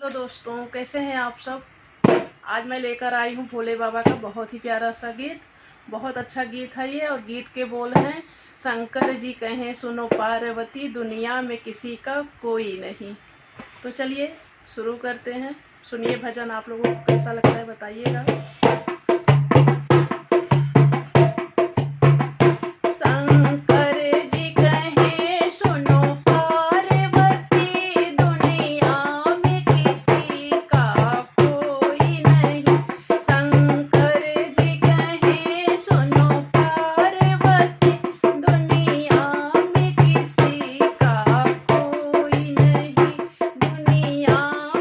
तो दोस्तों, कैसे हैं आप सब। आज मैं लेकर आई हूँ भोले बाबा का बहुत ही प्यारा सा गीत। बहुत अच्छा गीत है ये। और गीत के बोल हैं, शंकर जी कहें सुनो पार्वती, दुनिया में किसी का कोई नहीं। तो चलिए शुरू करते हैं। सुनिए भजन, आप लोगों को कैसा लगता है बताइएगा। शंकर जी कहें सुनो पार्वती, दुनिया में किसी का कोई नहीं। शंकर जी कहें सुनो पार्वती, दुनिया में किसी का कोई नहीं। दुनिया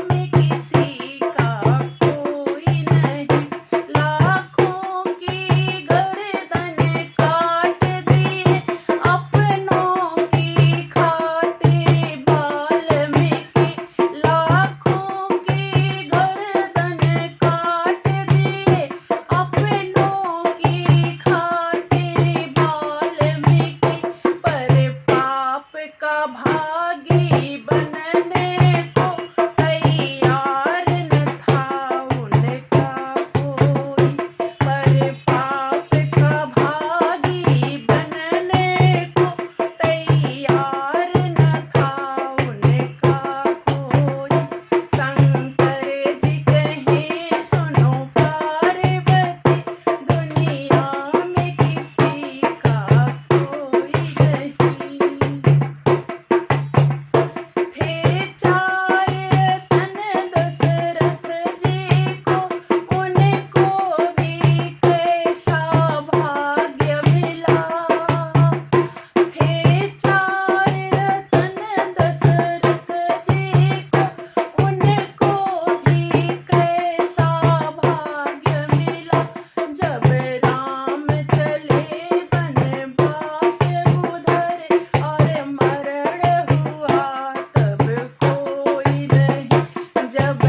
में किसी का कोई नहीं। लाखों की गर्दन काट दिए, अपनों की खातिर वाल्मीकि। लाखों की गर्दन काट दिए, अपनों की खातिर वाल्मीकि। पर पाप का भागी बनने को तैयार न था उनका कोई। पर पाप का भागी बनने को तैयार न था उनका कोई। शंकर जी कहें सुनो पार्वती, दुनिया में किसी का कोई नहीं। थे चार तन दशरथ जी को, उनको भी कैसा भाग्य मिला। थे चार तन दशरथ जी को, उनको भी कैसा भाग्य मिला। जब राम चले वनवास उधर, और मरण हुआ तब कोई नहीं। जब